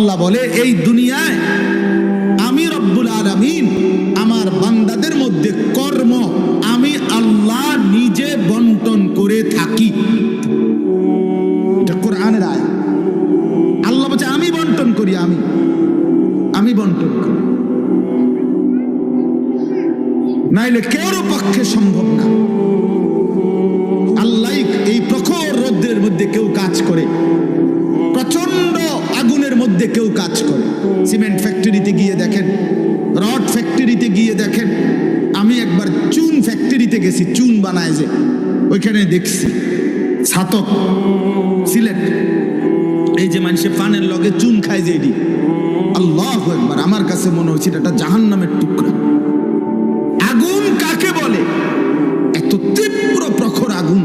আল্লাহ বলে এই দুনিয়ায় আমি রব্বুল আলামিন আমার বান্দাদের মধ্যে কর্ম আমি আল্লাহ নিজে বন্টন করে থাকি। এটা কোরআনের আয়াত। আল্লাহ বলছে আমি বন্টন করি, আমি বন্টন করি, নাইলে কেউর পক্ষে সম্ভব না। আল্লাহ এই প্রখর রোদ্রের মধ্যে কেউ কাজ করে, প্রচন্ড আগুনের মধ্যে কেউ কাজ করে। সিমেন্ট ফ্যাক্টরিতে গিয়ে দেখেন, রড ফ্যাক্টরিতে গিয়ে দেখেন। আমি একবার চুন ফ্যাক্টরিতে গেছি, চুন বানায় যে, ওইখানে দেখছি ছাতক সিলেট, এই যে মানুষে পানের লগে চুন খায় যে, এটি আল্লাহু আকবার, আমার কাছে মনে হচ্ছে এটা জাহান্নামের টুকরা। আগুন কাকে বলে? এত তীব্র প্রখর আগুন।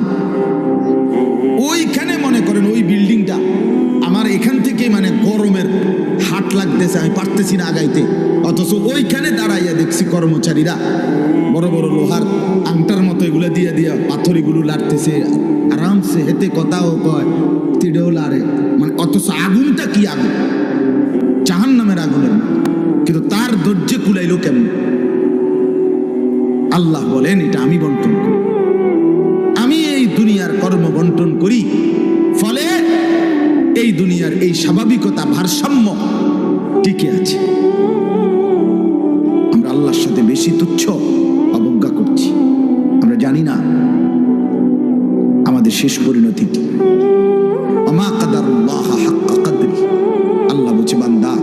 ওইখানে মনে করেন ওই বিল্ডিংটা আমার এখান থেকে মানে গরমের হাট লাগতেছে, আমি পারতেছি না আগাইতে, অথচ ওইখানে দাঁড়াইয়া দেখছি কর্মচারীরা বড় বড় লোহার আংটার মতো এগুলো দিয়ে দিয়া পাথরিগুলো লাড়তেছে, আরামসে হেতে কথাও কয়, তিড়েও লাড়ে, মানে অথচ আগুনটা কি আগুন, জাহান্নামের আগুনের, কিন্তু তার ধৈর্য কুলাইলো কেমন? আল্লাহ বলেন এটা আমি বন্টন করি, আমি এই দুনিয়ার কর্ম বন্টন করি, ফলে এই দুনিয়ার এই স্বাভাবিকতা ভারসাম্য টিকে আছে। আমরা আল্লাহর সাথে বেশি তুচ্ছ অবজ্ঞা করছি, আমরা জানি না আমাদের শেষ পরিণতি কি। ওমা কাদারুল্লাহ হাক্কা কদরি, আল্লাহ বলছে বান্দা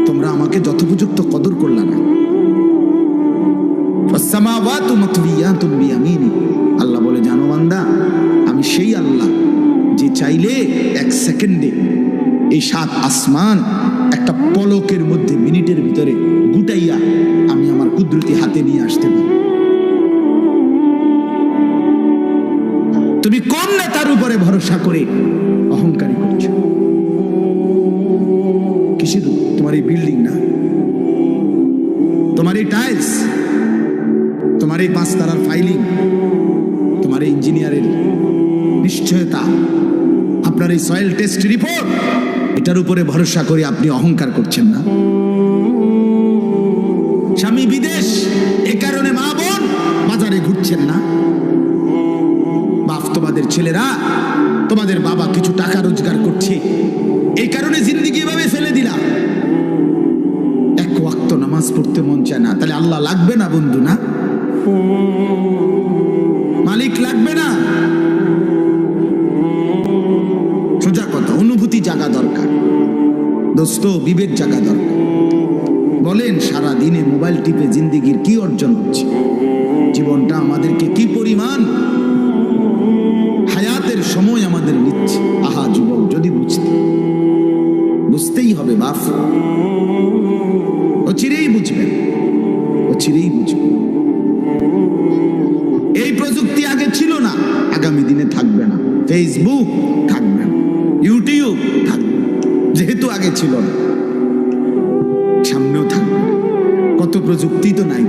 তোমরা আমাকে যথোপযুক্ত কদর করলা না। ফাসসামাওয়াতু মাতওয়িয়াতুন বিয়ামিনি, আল্লাহ বলে জানো বান্দা আমি সেই আল্লাহ যে চাইলে এক সেকেন্ডে এই 7 আসমান একটা পলকের মধ্যে মিনিটের ভিতরে গুটাইয়া আমি আমার কুদরতি হাতে নিয়ে আসতে পারি। তুমি কোন নেতার উপরে ভরসা করে অহংকারী করছো? কিসের? তোমার এই বিল্ডিং না, তোমার এই টাইলস, তোমার এই 5 তারার ফাইলিং, তোমার এই ইঞ্জিনিয়ারের নিশ্চয়তা, আপনার এই সয়েল টেস্ট রিপোর্ট, এটার উপরে ভরসা করে আপনি অহংকার করছেন না। স্বামী বিদেশ, এ কারণে মা বোন বাজারে ঘুরছেন না। বাপ তোমাদের ছেলেরা, তোমাদের বাবা কিছু টাকা রোজগার করছে, এই কারণে জিন্দেগি এভাবে ফেলে দিলাম। এক ওয়াক্ত নামাজ পড়তে মন চায় না, তাহলে আল্লাহ লাগবে না বন্ধু? না, মালিক লাগবে না? সোজা কথা, অনুভূতি জাগা দরকার দোস্ত, বিবেক জাগা দরকার। বলেন সারা দিনে মোবাইল টিপে জিন্দেগির কি অর্জন হচ্ছে? জীবনটা আমাদেরকে কি পরিমাণ হায়াতের সময় আমাদের নিচ্ছে। আহা যুবক, যদি বুঝতেই হবে বাপ, অচিরেই বুঝবেন, অচিরেই বুঝবেন। এই প্রযুক্তি আগে ছিল না, আগামী দিনে থাকবে না। ফেসবুক থাকবে না, ইউটিউব থাকবে, যেহেতু আগে ছিল না, সামনেও থাকবে। কত প্রযুক্তি তো নাই।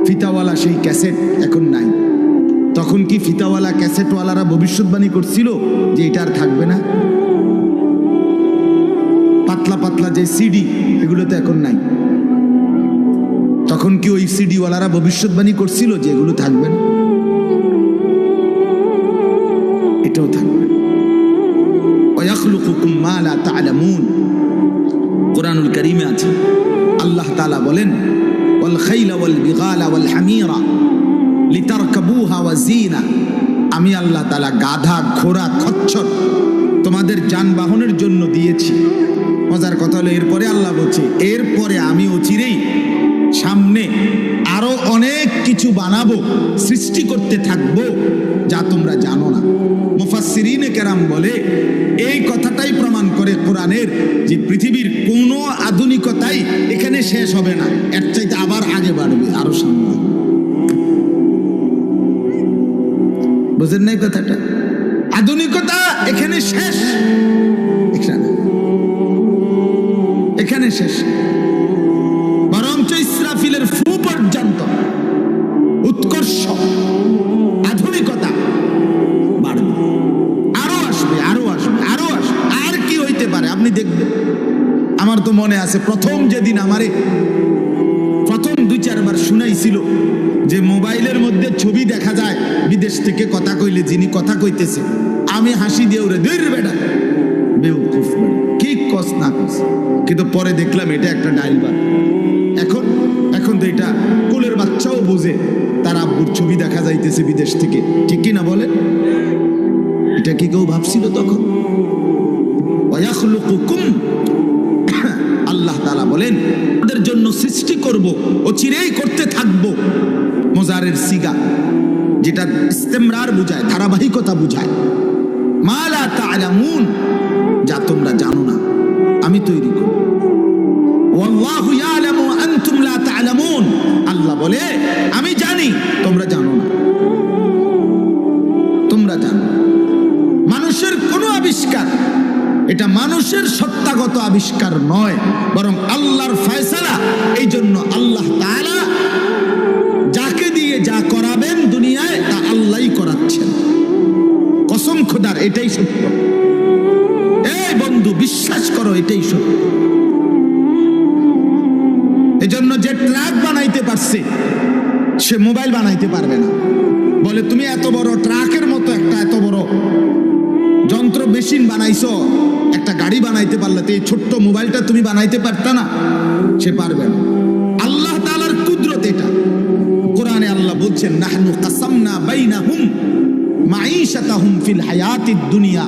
ফিতাওয়ালা সেই ক্যাসেট এখন নাই। তখন কি ফিতাওয়ালা ক্যাসেটওয়ালারা ভবিষ্যৎবাণী করছিল যে এটা আর থাকবে না? পাতলা পাতলা যে সিডি, এগুলো তো এখন নাই। তখন কি ওই সিডিওয়ালারা ভবিষ্যৎবাণী করছিল যে এগুলো থাকবে না? এটাও থাকবে। ওয়াখলুকুকুম মা লা তা'লামুন, কুরআনুল কারীমে আছে আল্লাহ তাআলা বলেন ওয়াল খাইলা ওয়াল বিগালা ওয়াল হামিরা লিতারকাবুহা ওয়া জিনা, আমি আল্লাহ তাআলা গাধা, ঘোড়া, খচ্চর তোমাদের যানবাহনের জন্য দিয়েছি। মজার কথা হলো এরপরে আল্লাহ বলছে এরপরে আমি অচিরেই সামনে আরো অনেক কিছু বানাবো, সৃষ্টি করতে থাকবো যা তোমরা জানো না। মুফাসসিরিনে কেরাম বলে এই কথাটাই প্রমাণ করে কোরআনের যে পৃথিবীর কোনো আধুনিকতাই এখানে শেষ হবে না, এর চাইতে আবার আগে বাড়বে, আরো সামনে। বুঝেন নাই কথাটা? আধুনিকতা এখানে শেষ, এখানে শেষ। বরঞ্চ ইসরাফিলের ফু পর্যন্ত উৎকর্ষ আধুনিকতা বাড়বে, আরো আসবে, আরো আসবে, আরো আসবে। আর কি হইতে পারে আপনি দেখবেন। আমার তো মনে আছে প্রথম যেদিন আমারে প্রথম 2-4 বার শুনাইছিল যে মোবাইলের মধ্যে ছবি দেখা যায় বিদেশ থেকে কথা কইলে, যিনি কথা কইতেছে, আমি হাসি দিয়ে ওরে দূর বেটা বেউকুফ বেটা, কি কস না কস। কিন্তু পরে দেখলাম এটা একটা ডাইলবার। এখন তো এটা কোলের বাচ্চাও বোঝে তার আব্বুর ছবি দেখা যাইতেছে বিদেশ থেকে, ঠিক কি না বলে? এটা কি কেউ ভাবছিল তখন? ওয়াখলুকুকুম, আল্লাহ তাআলা বলেন তাদের জন্য সৃষ্টি করব, ও চিরেই করতে থাকবো। মুজারের সিগা, যেটা ইস্তেমরার বুঝায়, ধারাবাহিকতা বুঝায়। মা লা তা'লামুন, যা তোমরা জানো না আমি তৈরি করব। ওয়াল্লাহু ইয়ালামু আনতুম লা তা'লামুন, আল্লাহ বলে আমি জানি তোমরা জানো না। তোমরা জানো মানুষের কোনো আবিষ্কার, এটা মানুষের সত্তাগত আবিষ্কার নয়, বরং আল্লাহর ফয়সালা। এই জন্য আল্লাহ তাআলা যাকে দিয়ে যা করাবেন দুনিয়ায় তা আল্লাহই করাচ্ছেন। কসম খোদার, এটাই সত্য। এই বন্ধু বিশ্বাস করো, এটাই সত্য। এজন্য যে ট্রাক বানাইতে পারছে সে মোবাইল বানাইতে পারবে না। বলে তুমি এত বড় ট্রাকের মতো একটা এত বড় যন্ত্র মেশিন বানাইছো, একটা গাড়ি বানাইতে পারলে তো এই ছোট্ট মোবাইলটা তুমি বানাইতে পারতা না? সে পারবে না। আল্লাহ তাআলার কুদরত এটা। কোরআনে আল্লাহ বলছেন নাহনু কাসামনা বাইনাহুম মাঈশাতাহুম ফিল হায়াতিদ দুনিয়া।